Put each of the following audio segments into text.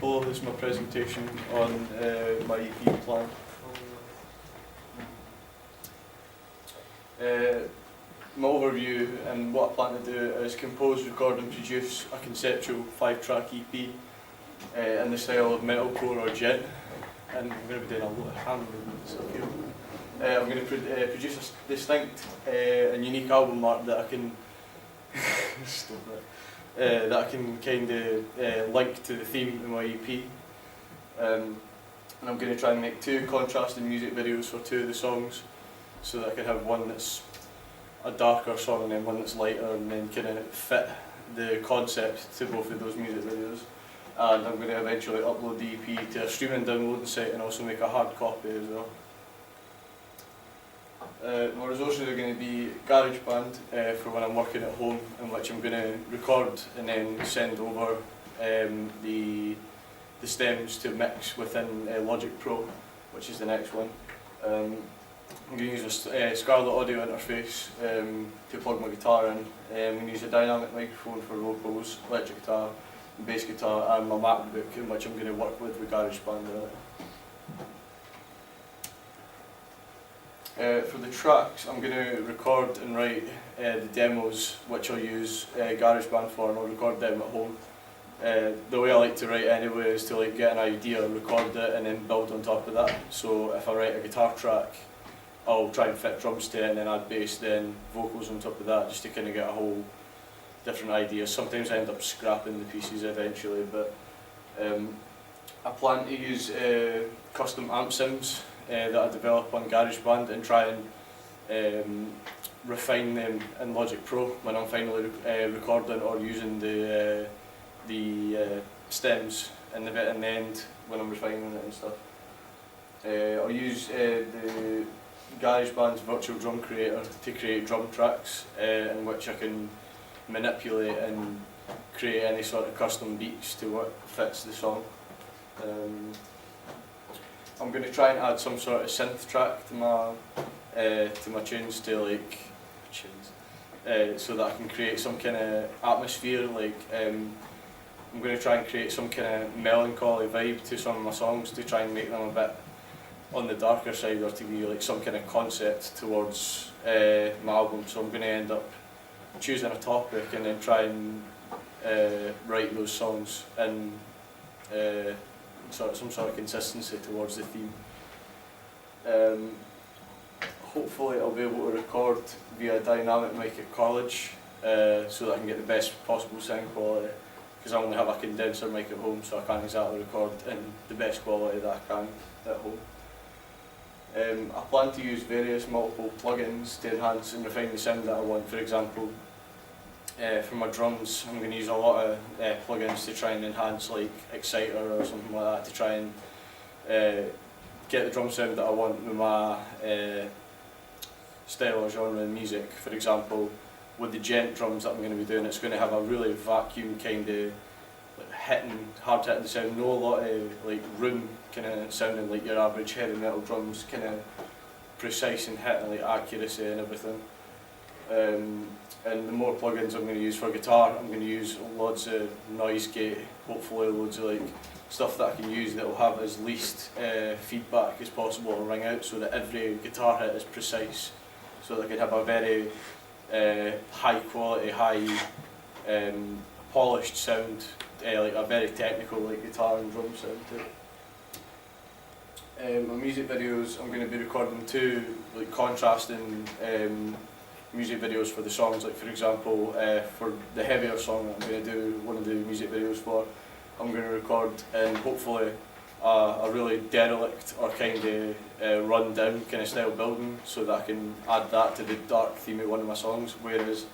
Hello, this is my presentation on my EP plan. My overview and what I plan to do is compose, record and produce a conceptual 5-track EP in the style of metalcore or gent, and I'm going to be doing a lot of hand movements up here. I'm going to produce a distinct and unique album art that I can stop that. That I can kind of link to the theme in my EP. And I'm going to try and make 2 contrasting music videos for 2 of the songs, so that I can have one that's a darker song and then one that's lighter, and then kind of fit the concept to both of those music videos. And I'm going to eventually upload the EP to a streaming downloading site and also make a hard copy as well. My resources are going to be GarageBand for when I'm working at home, in which I'm going to record and then send over the stems to mix within Logic Pro, which is the next one. I'm going to use a Scarlett audio interface to plug my guitar in. I'm going to use a dynamic microphone for vocals, electric guitar, bass guitar, and my MacBook, in which I'm going to work with GarageBand in it. For the tracks, I'm going to record and write the demos, which I'll use GarageBand for, and I'll record them at home. The way I like to write anyway is to get an idea, record it, and then build on top of that. So if I write a guitar track, I'll try and fit drums to it, and then add bass, then vocals on top of that, just to kind of get a whole different idea. Sometimes I end up scrapping the pieces eventually, but I plan to use custom amp sims that I develop on GarageBand and try and refine them in Logic Pro when I'm finally recording or using the stems in the end when I'm refining it and stuff. I'll use the GarageBand's virtual drum creator to create drum tracks in which I can manipulate and create any sort of custom beats to what fits the song. I'm going to try and add some sort of synth track to my tunes so that I can create some kind of atmosphere. I'm going to try and create some kind of melancholy vibe to some of my songs to try and make them a bit on the darker side, or to be some kind of concept towards my album. So I'm going to end up choosing a topic and then try and write those songs in some sort of consistency towards the theme. Hopefully I'll be able to record via dynamic mic at college so that I can get the best possible sound quality, because I only have a condenser mic at home, so I can't exactly record in the best quality that I can at home. I plan to use multiple plugins to enhance and refine the sound that I want. For example, for my drums, I'm going to use a lot of plugins to try and enhance Exciter or something like that, to try and get the drum sound that I want with my style or genre of music. For example, with the gent drums that I'm going to be doing, it's going to have a really vacuum kind of hard hitting sound, no a lot of room kind of sounding like your average heavy metal drums, kind of precise and hitting accuracy and everything. And the more plugins I'm going to use for guitar, I'm going to use loads of noise gate, hopefully loads of stuff that I can use that will have as least feedback as possible or ring out, so that every guitar hit is precise, so that I can have a very high quality, polished sound, a very technical guitar and drum sound to it. My music videos, I'm going to be recording 2 contrasting music videos for the songs. For example, for the heavier song that I'm going to do one of the music videos for, I'm going to record in hopefully a really derelict or kind of run down kind of style building, so that I can add that to the dark theme of one of my songs. Whereas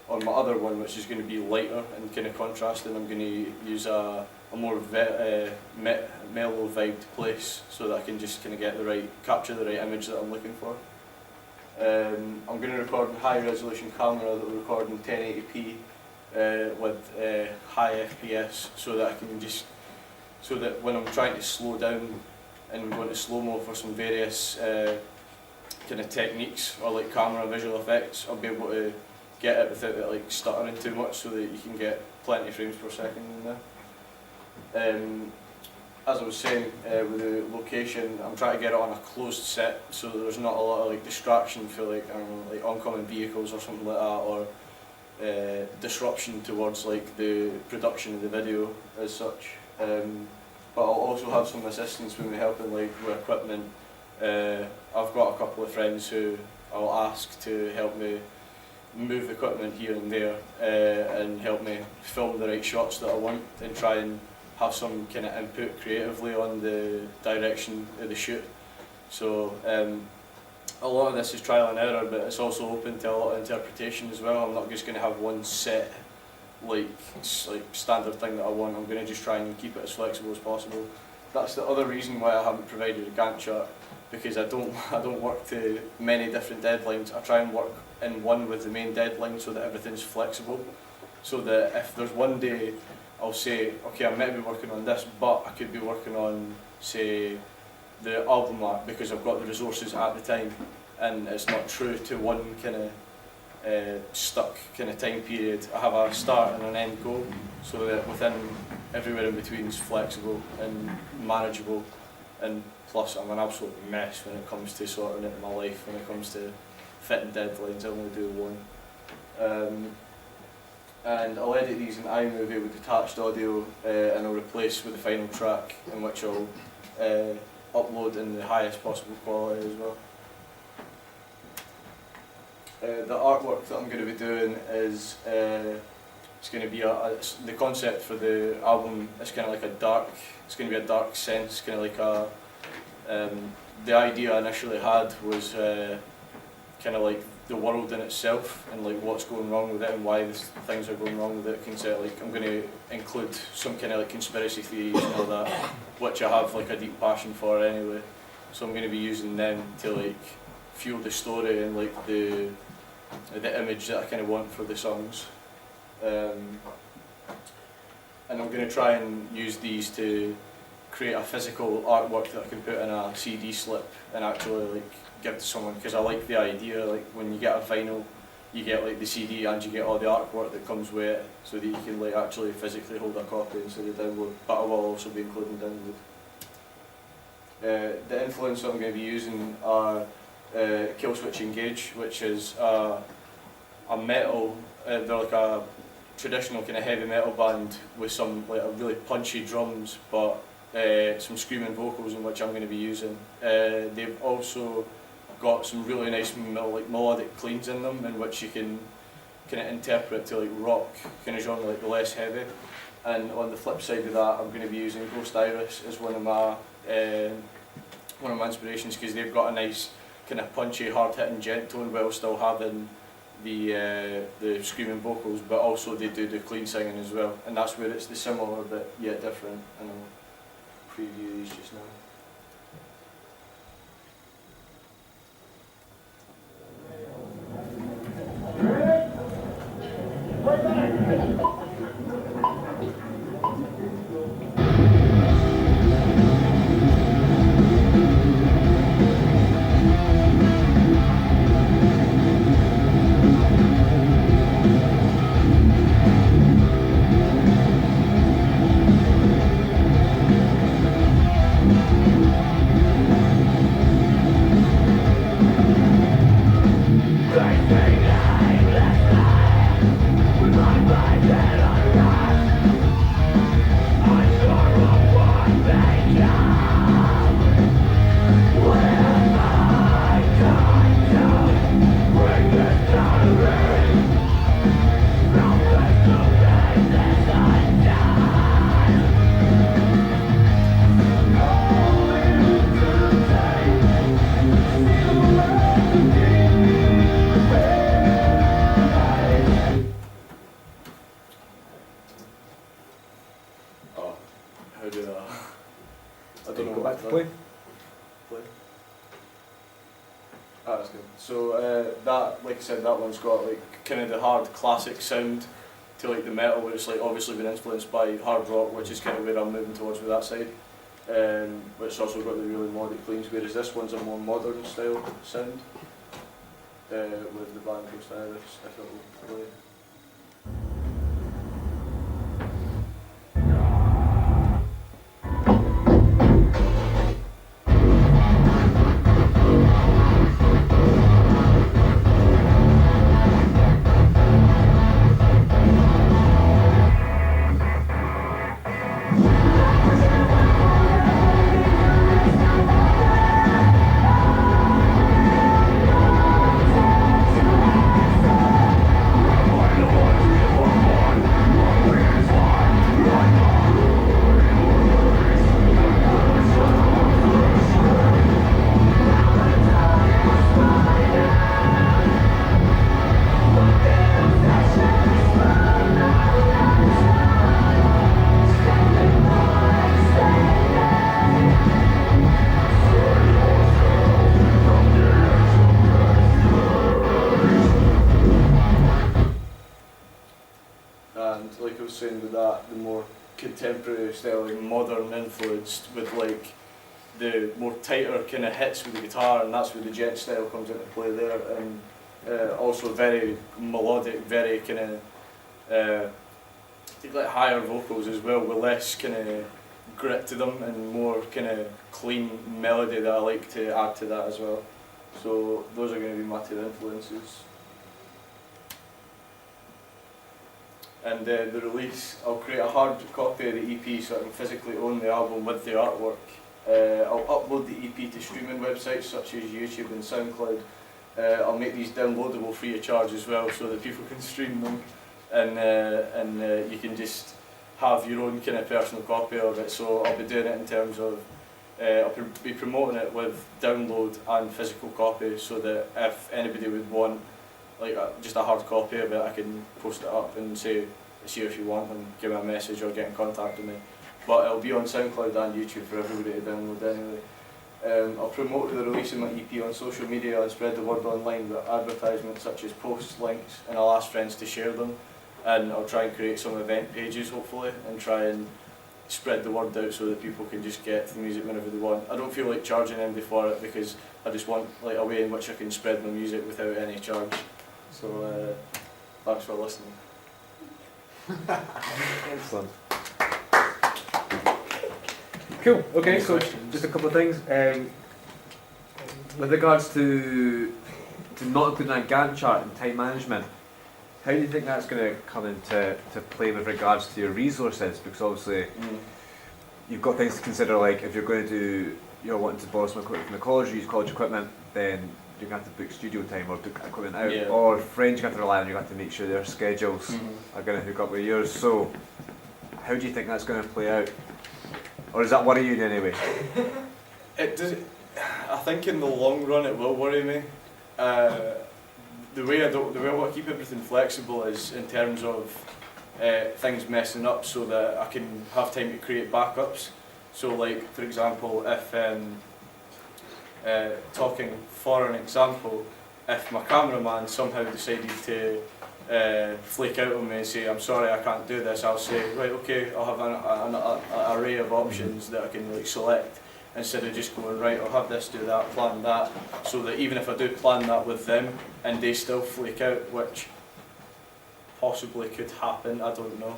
on my other one, which is going to be lighter and kind of contrasting, I'm going to use a more mellow vibed place, so that I can just kind of capture the right image that I'm looking for. I'm going to record a high resolution camera that will record in 1080p with high FPS, so that when I'm trying to slow down and go into slow-mo for some various kind of techniques or camera visual effects, I'll be able to get it without it stuttering too much, so that you can get plenty of frames per second in there. as I was saying, with the location, I'm trying to get it on a closed set so that there's not a lot of like distraction for like, I don't know, like oncoming vehicles or something like that, or disruption towards like the production of the video as such. But I'll also have some assistance with me helping like with equipment. I've got a couple of friends who I'll ask to help me move equipment here and there and help me film the right shots that I want and try and have some kind of input creatively on the direction of the shoot. So a lot of this is trial and error, but it's also open to a lot of interpretation as well. I'm not just going to have one set like standard thing that I want. I'm going to just try and keep it as flexible as possible. That's the other reason why I haven't provided a Gantt chart, because I don't work to many different deadlines. I try and work in one with the main deadline so that everything's flexible. So that if there's one day I'll say, okay, I might be working on this, but I could be working on, say, the album art because I've got the resources at the time, and it's not true to one kind of stuck kind of time period. I have a start and an end goal, so that within everywhere in between is flexible and manageable. And plus, I'm an absolute mess when it comes to sorting it in my life. When it comes to fitting deadlines, I only do one. And I'll edit these in iMovie with detached audio, and I'll replace with the final track, in which I'll upload in the highest possible quality as well. The artwork that I'm going to be doing is it's going to be the concept for the album is kind of like it's going to be a dark sense, kind of like the idea I initially had was kind of like the world in itself and like what's going wrong with it and why things are going wrong with it. I'm going to include some kind of like conspiracy theories and all that, which I have like a deep passion for anyway. So I'm going to be using them to like fuel the story and like the image that I kind of want for the songs. And I'm going to try and use these to create a physical artwork that I can put in a CD slip and actually like give to someone, because I like the idea, like when you get a vinyl you get like the CD and you get all the artwork that comes with it, so that you can like actually physically hold a copy instead of download, but I will also be including download. The influence I'm going to be using are Killswitch Engage, which is a metal, they're like a traditional kind of heavy metal band with some like a really punchy drums, but some screaming vocals in which I'm going to be using. They've also got some really nice melodic cleans in them, in which you can kind of interpret to like rock kind of genre, like the less heavy. And on the flip side of that, I'm going to be using Ghost Iris as one of my inspirations, because they've got a nice kind of punchy, hard-hitting gent tone while still having the screaming vocals, but also they do the clean singing as well, and that's where it's the similar but yet different. And I'll preview these just now. I don't know. Go back to play. Ah, that's good. So that, like I said, that one's got like kind of the hard classic sound to like the metal, where it's like obviously been influenced by hard rock, which is kind of where I'm moving towards with that side. But it's also got the really melodic cleans, whereas this one's a more modern style sound with the band Ghost Iris, if it will play. contemporary style, like modern influenced, with like the more tighter kind of hits with the guitar, and that's where the Jet style comes into play there, and also very melodic, very kind of like higher vocals as well, with less kind of grit to them and more kind of clean melody that I like to add to that as well. So those are going to be my two influences. And the release, I'll create a hard copy of the EP so I can physically own the album with the artwork. I'll upload the EP to streaming websites such as YouTube and SoundCloud. I'll make these downloadable free of charge as well so that people can stream them, and you can just have your own kind of personal copy of it. So I'll be doing it in terms of, I'll be promoting it with download and physical copy, so that if anybody would want like just a hard copy of it, I can post it up and say it's here if you want, and give me a message or get in contact with me. But it'll be on SoundCloud and YouTube for everybody to download anyway. I'll promote the release of my EP on social media and spread the word online with advertisements such as posts, links, and I'll ask friends to share them. And I'll try and create some event pages hopefully, and try and spread the word out so that people can just get the music whenever they want. I don't feel like charging anybody for it, because I just want like a way in which I can spread my music without any charge. So thanks for listening. Excellent. Cool. Okay, Any so questions? just a couple of things. With regards to not including that Gantt chart and time management, how do you think that's going to come into play with regards to your resources? Because obviously you've got things to consider, like if you're going to do, you're wanting to borrow some equipment from the college, or use college equipment, then you're going to have to book studio time or book equipment out, Yeah. or friends you have to rely on, you have to make sure their schedules are going to hook up with yours. So how do you think that's going to play out? Or does that worry you in any way? It does. I think in the long run it will worry me. The way I want to keep everything flexible is in terms of things messing up, so that I can have time to create backups. So like for example, if talking for an example, if my cameraman somehow decided to flake out on me and say, I'm sorry, I can't do this, I'll say, right, okay, I'll have an array of options that I can like select, instead of just going, right, I'll have this, do that, plan that, so that even if I do plan that with them and they still flake out, which possibly could happen, I don't know,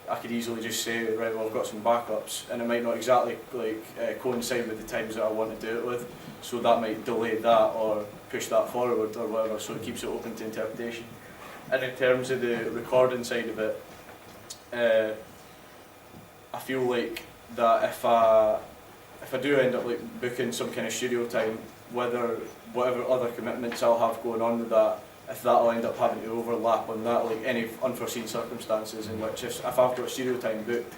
I could easily just say, right, well, I've got some backups, and it might not exactly like coincide with the times that I want to do it with, so that might delay that or push that forward or whatever, so it keeps it open to interpretation. And in terms of the recording side of it, I feel like that if I do end up like booking some kind of studio time, whatever other commitments I'll have going on with that, if that'll end up having to overlap on that, like any unforeseen circumstances in which if I've got studio time booked,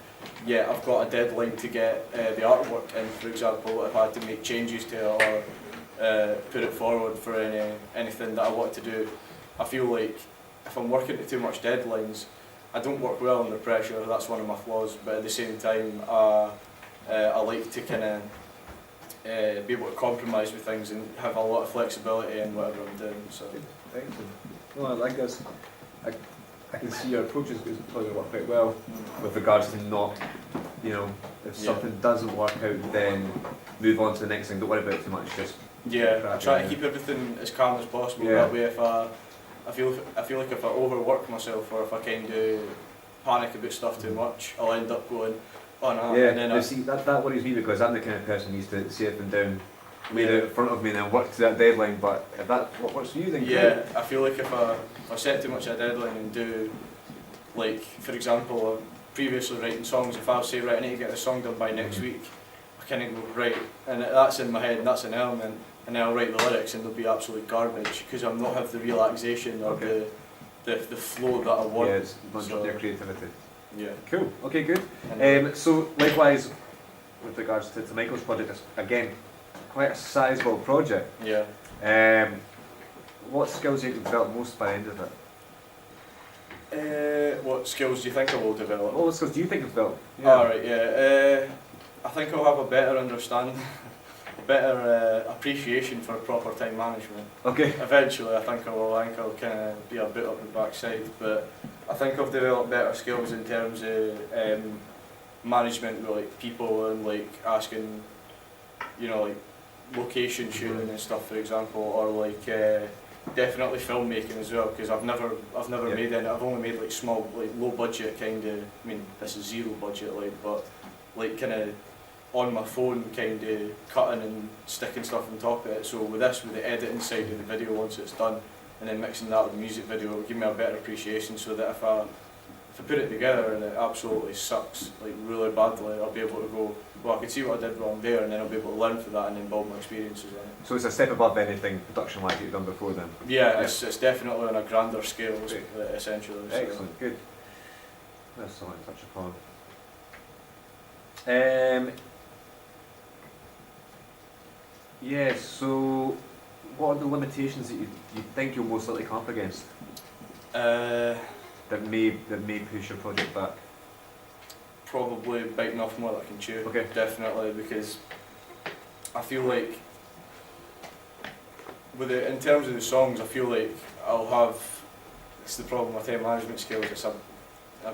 yeah, I've got a deadline to get the artwork in, for example, if I had to make changes to it or put it forward for anything that I want to do, I feel like if I'm working to too much deadlines, I don't work well under pressure, that's one of my flaws, but at the same time I like to kind of be able to compromise with things and have a lot of flexibility in whatever I'm doing. So. Excellent. Well, I like this. I can see your approach is probably work quite well with regards to not, if something doesn't work out, then move on to the next thing. Don't worry about it too much. Just I try to keep everything as calm as possible. Yeah. That way, if I feel like if I overwork myself, or if I kind of panic about stuff too much, I'll end up going, oh no. Yeah. And then See, that worries me, because I'm the kind of person who needs to see everything down, lay it out in front of me, and then work to that deadline. But if that's what works for you, then yeah, I feel like if I set too much of a deadline and do, like for example, previously writing songs, if I say, right, I need to get this song done by next week, I kind of go, right, and that's in my head and that's an element, and then I'll write the lyrics and they'll be absolute garbage because I'll not have the relaxation or the flow that I want. Yeah, it's not So- your creativity. Yeah. Cool. Okay, good. And So likewise, with regards to Michael's project, it's again quite a sizable project. yeah. What skills do you develop most by the end of it? What skills do you think I will develop? What skills do you think you've developed? Alright, yeah. I think I'll have a better understanding, a better appreciation for proper time management. Okay. Eventually, I think I will. I think I'll kind of be a bit up the backside, but I think I've developed better skills in terms of management with like people and like asking, you know, like location shooting and stuff, for example, or like definitely filmmaking as well, because I've never Yeah. made any. I've only made like small, like low budget kind of. I mean, this is zero budget, like, but like kind of on my phone, kind of cutting and sticking stuff on top of it. So with this, with the editing side of the video, once it's done, and then mixing that with the music video, it'll give me a better appreciation. So that if I put it together and it absolutely sucks like really badly, I'll be able to go, well, I can see what I did wrong there, and then I'll be able to learn from that and then build my experiences in it. So it's a step above anything production-wise you've done before then? Yeah, it's definitely on a grander scale, Great. essentially. So. Excellent, good. That's something to touch upon. Yeah, so what are the limitations that you think you'll most likely come up against that may push your project back? Probably biting off more than I can chew. Okay. Definitely, because I feel like with it, in terms of the songs, I feel like I'll have. It's the problem with time management skills. It's a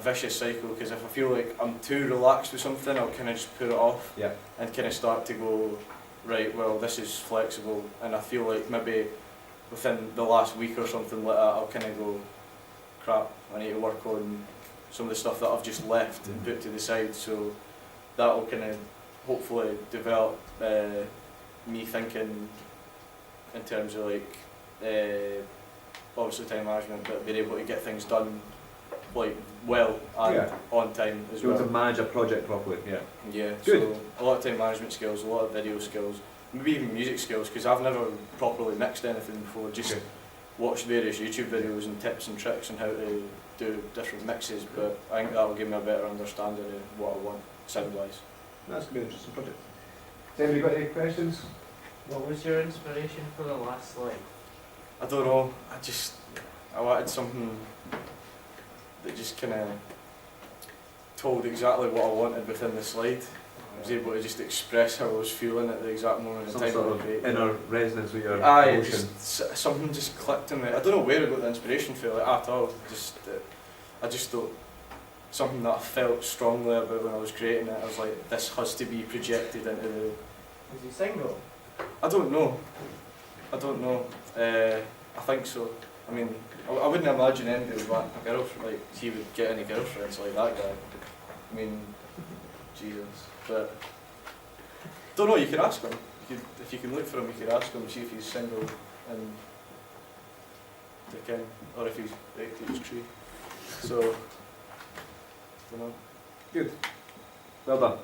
vicious cycle, because if I feel like I'm too relaxed with something, I'll kind of just put it off Yeah. and kind of start to go, right, well, this is flexible, and I feel like maybe within the last week or something like that, I'll kind of go, crap, I need to work on some of the stuff that I've just left and put to the side. So that will kind of hopefully develop me thinking in terms of like obviously time management, but being able to get things done like well and Yeah. on time as You want well. to manage a project properly, yeah. Yeah, Good. so a lot of time management skills, a lot of video skills, maybe even music skills, because I've never properly mixed anything before, just Okay. watched various YouTube videos and tips and tricks on how to do different mixes, but I think that will give me a better understanding of what I want sound-wise. That's going to be an interesting project. Has anybody got any questions? What was your inspiration for the last slide? I don't know, I wanted something that just kind of told exactly what I wanted within the slide. I was able to just express how I was feeling at the exact moment in Some time. sort I of created. inner resonance with your Aye, emotion. something just clicked in me. I don't know where I got the inspiration for it at all. I just thought something that I felt strongly about when I was creating it. I was like, this has to be projected into the. Was he single? I don't know. I think so. I mean, I wouldn't imagine anybody would want a girlfriend. Like he would get any girlfriends like that guy. I mean, Jesus. But don't know. You could ask him. If you can look for him, you could ask him, see if he's single, and they can, or if he's right to his tree. So, don't know. Good. Well done.